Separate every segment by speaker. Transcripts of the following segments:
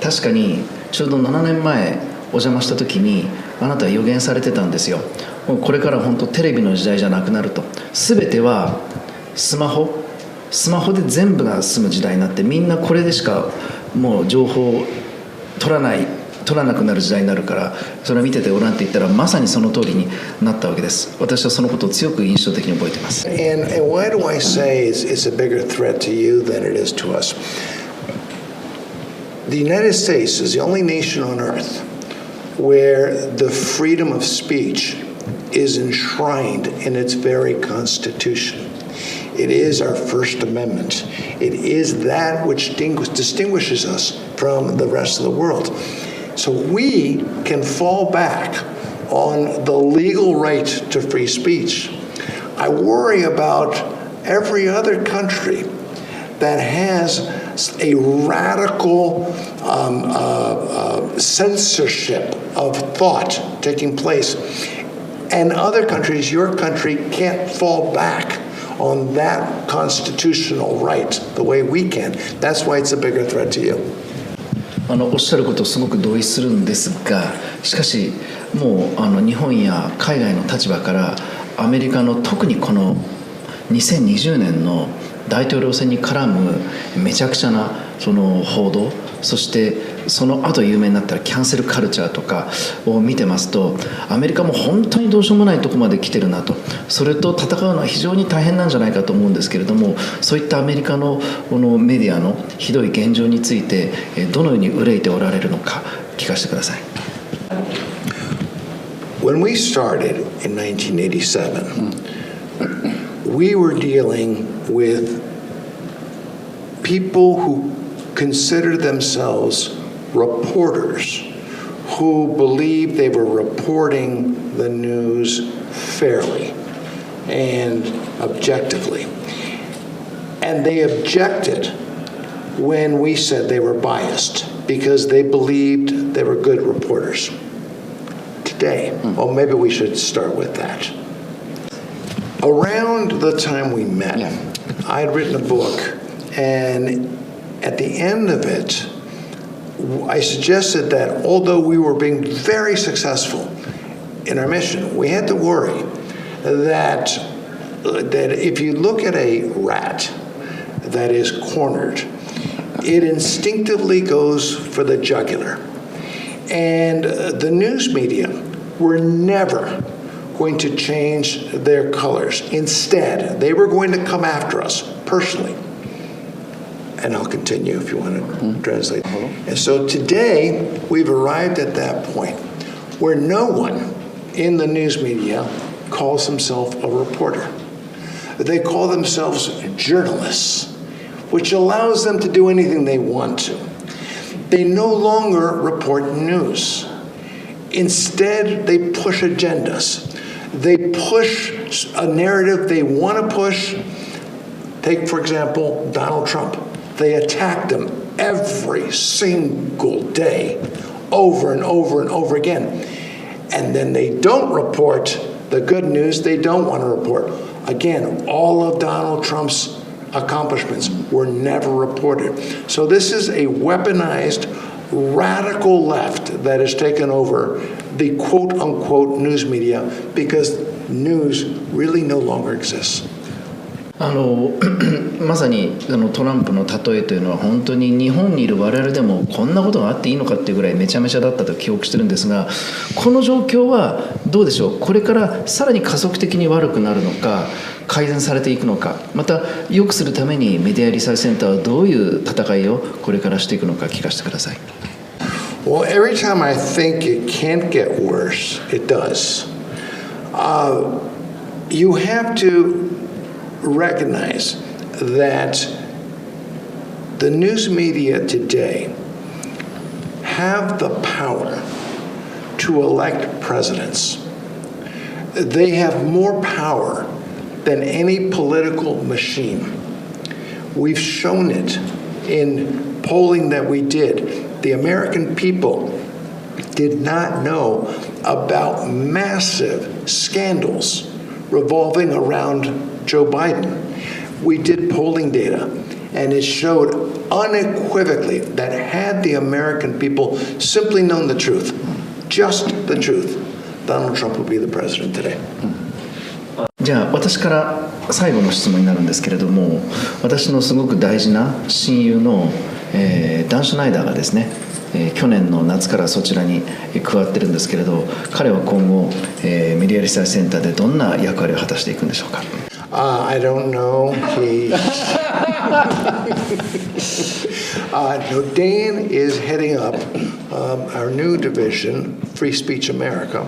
Speaker 1: 確かにちょうど7年前お邪魔した時にあなたは予言されてたんですよ。もうこれから本当テレビの時代じゃなくなると、全てはスマホで全部が済む時代になって、みんなこれでしかもう情報を取らなくなる時代になるから、それを見ててごらんって言ったらまさにその通りになったわけです。私はそのことを強く印象的に覚えています。
Speaker 2: And why do I say it's a bigger threat to you than it is to us? The United States is the only nation on earth where the freedom of speech is enshrined in its very Constitution. It is our First Amendment. It is that which distinguishes us from the rest of the world. So we can fall back on the legal right to free speech. I worry about every other country that has a radical censorship of thought taking place. And other countries, your country, can't fall back on that constitutional right the way we can. That's why it's a bigger threat to you.
Speaker 1: おっしゃることをすごく同意するんですが、しかしもう日本や海外の立場からアメリカの特にこの2020年の大統領選に絡むめちゃくちゃなその報道、そしてその後有名になったらキャンセルカルチャーとかを見てますと、アメリカも本当にどうしようもないところまで来てるなと、それと戦うのは非常に大変なんじゃないかと思うんですけれども、そういったアメリカのこのメディアのひどい現状についてどのように憂いておられるのか聞かせてください。
Speaker 2: When we started in 1987, we were dealing with people who consider themselves reporters, who believed they were reporting the news fairly and objectively. And they objected when we said they were biased because they believed they were good reporters. Today, well, maybe we should start with that. Around the time we met, I had written a book, and at the end of it, I suggested that although we were being very successful in our mission, we had to worry that if you look at a rat that is cornered, it instinctively goes for the jugular. And the news media were never going to change their colors. Instead, they were going to come after us personally. And I'll continue if you want to translate. And so today, we've arrived at that point where no one in the news media calls himself a reporter. They call themselves journalists, which allows them to do anything they want to. They no longer report news. Instead, they push agendas. They push a narrative they want to push. Take, for example, Donald Trump. They attacked him every single day, over and over and over again. And then they don't report the good news they don't want to report. Again, all of Donald Trump's accomplishments were never reported. So this is a weaponized, radical left that has taken over the quote-unquote news media because news really no longer exists.
Speaker 1: まさにトランプの例えというのは本当に日本にいる我々でもこんなことがあっていいのかっていうぐらいめちゃめちゃだったと記憶してるんですが、この状況はどうでしょう。これからさらに加速的に悪くなるのか、改善されていくのか、また良くするためにメディアリサーチセンターはどういう戦いをこれからしていくのか聞かせてください。
Speaker 2: Well, every time I think it can't get worse, it does. You have to recognize that the news media today have the power to elect presidents. They have more power than any political machine. We've shown it in polling that we did. The American people did not know about massive scandals revolving around Joe Biden. We did polling data, And it showed unequivocally that had the American people simply known the truth, just the truth, Donald Trump would be the president today.
Speaker 1: じゃあ私から最後の質問になるんですけれども、私のすごく大事な親友の、ダン・シュナイダーがですね、去年の夏からそちらに加わってるんですけれど、彼は今後、メディアリサーチセンターでどんな役割を果たしていくんでしょうか。
Speaker 2: I don't know. No, Dan is heading up our new division, Free Speech America,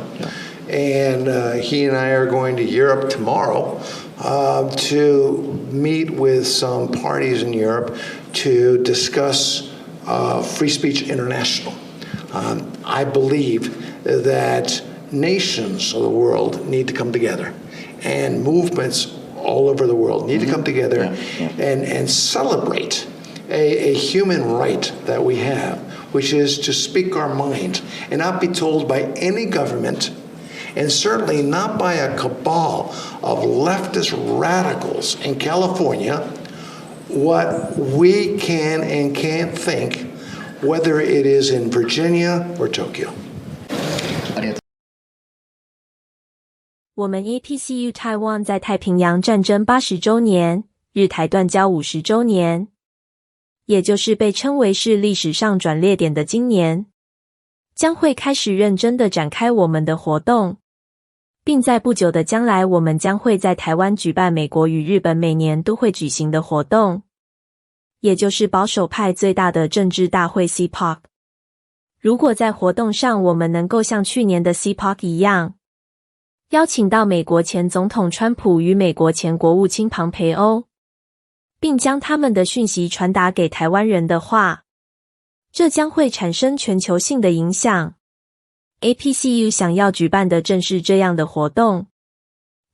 Speaker 2: and he and I are going to Europe tomorrow to meet with some parties in Europe to discuss Free Speech International. I believe that nations of the world need to come together, and movements all over the world need to come together and celebrate a human right that we have, which is to speak our mind and not be told by any government, and certainly not by a cabal of leftist radicals in California, what we can and can't think, whether it is in Virginia or Tokyo.
Speaker 3: 我们 apcu Taiwan 在太平洋战争80周年，日台断交50周年，也就是被称为是历史上转捩点的今年，将会开始认真地展开我们的活动，并在不久的将来，我们将会在台湾举办美国与日本每年都会举行的活动，也就是保守派最大的政治大会 CPAC。如果在活动上我们能够像去年的 CPAC 一样，邀请到美国前总统川普与美国前国务卿庞培欧，并将他们的讯息传达给台湾人的话，这将会产生全球性的影响。apcu 想要举办的正是这样的活动。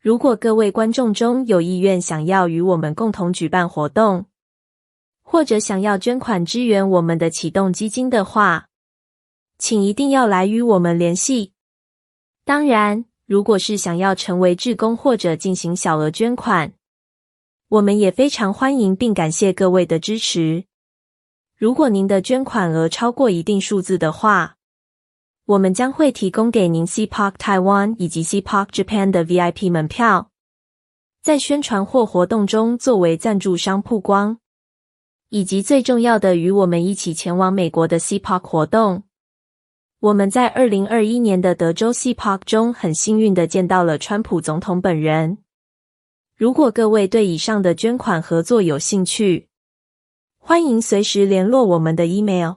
Speaker 3: 如果各位观众中有意愿想要与我们共同举办活动，或者想要捐款支援我们的启动基金的话，请一定要来与我们联系。当然，如果是想要成为志工或者进行小额捐款，我们也非常欢迎并感谢各位的支持。如果您的捐款额超过一定数字的话，我们将会提供给您 CPAC Taiwan 以及 CPAC Japan 的 VIP 门票，在宣传或活动中作为赞助商曝光，以及最重要的与我们一起前往美国的 CPAC 活动。我们在2021年的德州 CPAC 中很幸运地见到了川普总统本人。如果各位对以上的捐款合作有兴趣，欢迎随时联络我们的 email。